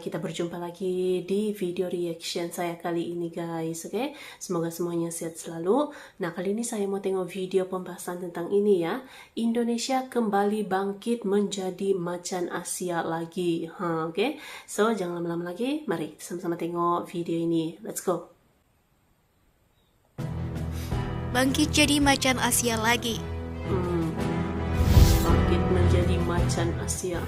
kita berjumpa lagi di video reaction saya kali ini guys, oke? Semoga semuanya sehat selalu. Nah, kali ini saya mau tengok video pembahasan tentang ini ya. Indonesia kembali bangkit menjadi macan Asia lagi. Oke? So, jangan lama-lama lagi. Mari sama-sama tengok video ini. Let's go. Bangkit jadi macan Asia lagi. Bangkit menjadi macan Asia.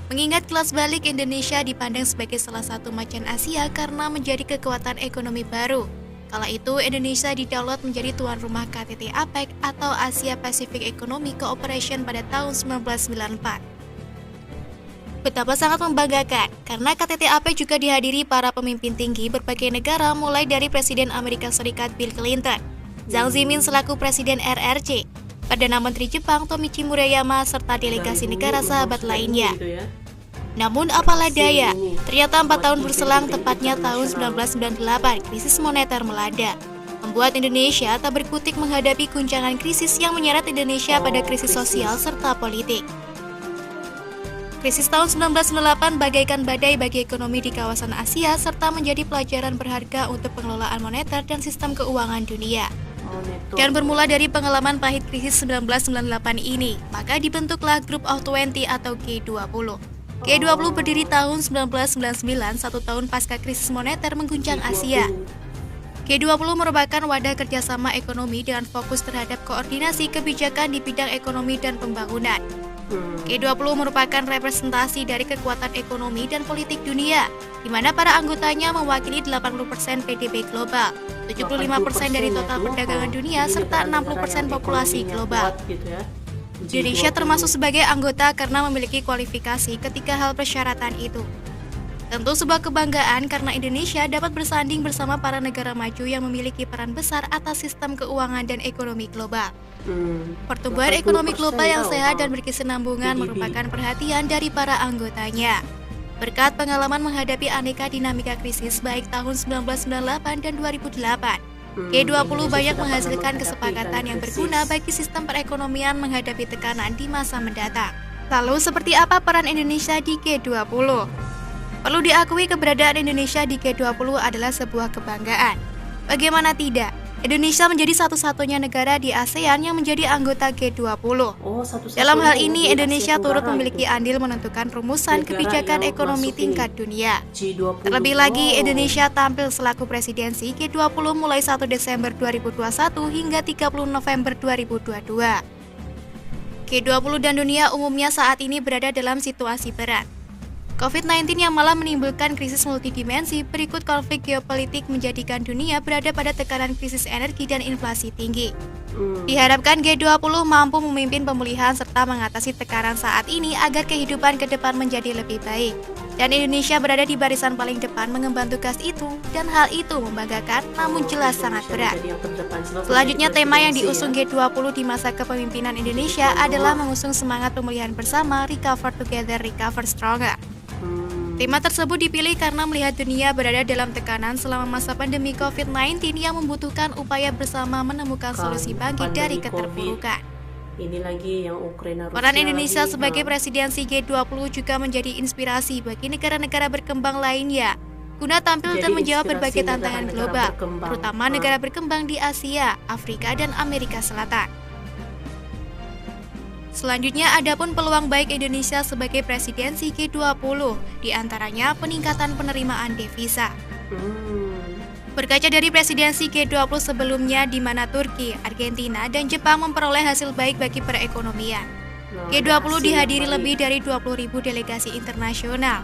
Mengingat kelas balik Indonesia dipandang sebagai salah satu macan Asia karena menjadi kekuatan ekonomi baru. Kala itu Indonesia didownload menjadi tuan rumah KTT APEC atau Asia Pacific Economic Cooperation pada tahun 1994. Betapa sangat membanggakan karena KTT APEC juga dihadiri para pemimpin tinggi berbagai negara mulai dari Presiden Amerika Serikat Bill Clinton, Jiang Zemin selaku Presiden RRC, Perdana Menteri Jepang Tomichi Murayama, serta delegasi negara sahabat lainnya. Namun apalah daya, ternyata 4 tahun berselang, tepatnya tahun 1998, krisis moneter melanda, membuat Indonesia tak berkutik menghadapi guncangan krisis yang menyeret Indonesia pada krisis sosial serta politik. Krisis tahun 1998 bagaikan badai bagi ekonomi di kawasan Asia serta menjadi pelajaran berharga untuk pengelolaan moneter dan sistem keuangan dunia. Dan bermula dari pengalaman pahit krisis 1998 ini, maka dibentuklah Group of 20 atau G20. G20 berdiri tahun 1999, 1 tahun pasca krisis moneter mengguncang Asia. G20 merupakan wadah kerjasama ekonomi dengan fokus terhadap koordinasi kebijakan di bidang ekonomi dan pembangunan. G20 merupakan representasi dari kekuatan ekonomi dan politik dunia, di mana para anggotanya mewakili 80% PDB global, 75% dari total perdagangan dunia, serta 60% populasi global. Indonesia termasuk sebagai anggota karena memiliki kualifikasi ketika hal persyaratan itu. Tentu sebuah kebanggaan karena Indonesia dapat bersanding bersama para negara maju yang memiliki peran besar atas sistem keuangan dan ekonomi global. Pertumbuhan ekonomi global yang sehat dan berkesinambungan merupakan perhatian dari para anggotanya. Berkat pengalaman menghadapi aneka dinamika krisis baik tahun 1998 dan 2008, G20 banyak menghasilkan kesepakatan yang berguna bagi sistem perekonomian menghadapi tekanan di masa mendatang. Lalu seperti apa peran Indonesia di G20? Perlu diakui keberadaan Indonesia di G20 adalah sebuah kebanggaan. Bagaimana tidak? Indonesia menjadi satu-satunya negara di ASEAN yang menjadi anggota G20. Dalam hal ini, Indonesia turut memiliki andil menentukan rumusan kebijakan ekonomi tingkat dunia. Terlebih lagi, Indonesia tampil selaku presidensi G20 mulai 1 Desember 2021 hingga 30 November 2022. G20 dan dunia umumnya saat ini berada dalam situasi berat. COVID-19 yang malah menimbulkan krisis multidimensi berikut konflik geopolitik menjadikan dunia berada pada tekanan krisis energi dan inflasi tinggi. Diharapkan G20 mampu memimpin pemulihan serta mengatasi tekanan saat ini agar kehidupan ke depan menjadi lebih baik. Dan Indonesia berada di barisan paling depan mengemban tugas itu, dan hal itu membanggakan namun jelas sangat berat. Selanjutnya, tema yang diusung G20 di masa kepemimpinan Indonesia adalah mengusung semangat pemulihan bersama, Recover Together, Recover Stronger. Tema tersebut dipilih karena melihat dunia berada dalam tekanan selama masa pandemi COVID-19 yang membutuhkan upaya bersama menemukan solusi bangkit dari keterpurukan. Ini lagi yang Ukraina, Peran Indonesia sebagai presidensi G20 juga menjadi inspirasi bagi negara-negara berkembang lainnya, guna tampil dan menjawab berbagai tantangan global, terutama negara berkembang di Asia, Afrika, dan Amerika Selatan. Selanjutnya, adapun peluang baik Indonesia sebagai presidensi G20, diantaranya peningkatan penerimaan devisa. Berkaca dari presidensi G20 sebelumnya di mana Turki, Argentina, dan Jepang memperoleh hasil baik bagi perekonomian. G20 dihadiri lebih dari 20.000 delegasi internasional.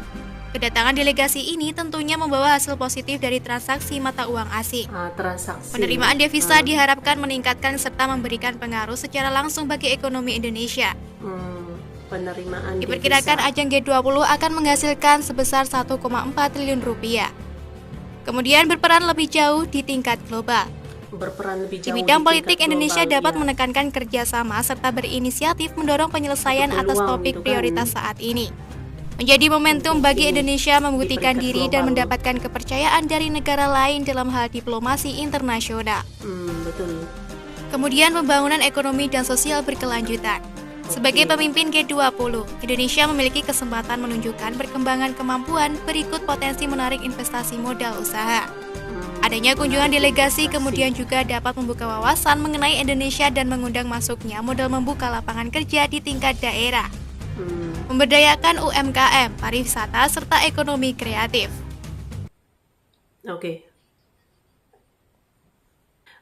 Kedatangan delegasi ini tentunya membawa hasil positif dari transaksi mata uang asing. Penerimaan devisa diharapkan meningkatkan serta memberikan pengaruh secara langsung bagi ekonomi Indonesia. Diperkirakan ajang G20 akan menghasilkan sebesar 1,4 triliun rupiah. Kemudian berperan lebih jauh di tingkat global. Di bidang politik, Indonesia dapat menekankan kerjasama serta berinisiatif mendorong penyelesaian atas topik prioritas saat ini. Menjadi momentum bagi Indonesia membuktikan diri dan mendapatkan kepercayaan dari negara lain dalam hal diplomasi internasional. Kemudian pembangunan ekonomi dan sosial berkelanjutan. Sebagai pemimpin G20, Indonesia memiliki kesempatan menunjukkan perkembangan kemampuan berikut potensi menarik investasi modal usaha. Adanya kunjungan delegasi kemudian juga dapat membuka wawasan mengenai Indonesia dan mengundang masuknya modal membuka lapangan kerja di tingkat daerah. Memberdayakan UMKM, pariwisata, serta ekonomi kreatif. Oke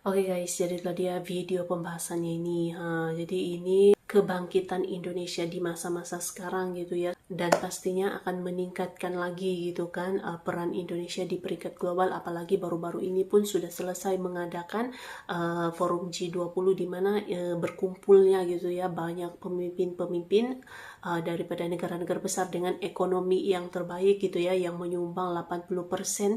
guys, jadi itulah dia video pembahasannya ini. Jadi ini kebangkitan Indonesia di masa-masa sekarang gitu ya, dan pastinya akan meningkatkan lagi gitu kan peran Indonesia di peringkat global, apalagi baru-baru ini pun sudah selesai mengadakan forum G20 di mana berkumpulnya gitu ya banyak pemimpin-pemimpin daripada negara-negara besar dengan ekonomi yang terbaik gitu ya, yang menyumbang 80%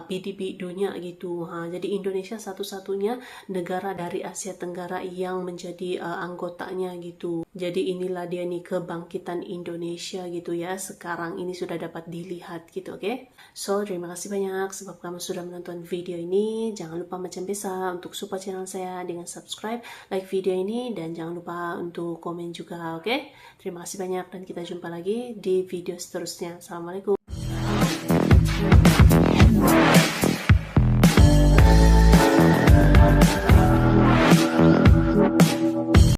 PDB dunia gitu. Jadi Indonesia satu-satunya negara dari Asia Tenggara yang menjadi anggotanya gitu. Jadi inilah dia nih kebangkitan Indonesia gitu ya, sekarang ini sudah dapat dilihat gitu, oke? So, terima kasih banyak sebab kamu sudah menonton video ini. Jangan lupa macam biasa untuk support channel saya dengan subscribe, like video ini, dan jangan lupa untuk komen juga, oke? Terima kasih banyak dan kita jumpa lagi di video seterusnya. Assalamualaikum.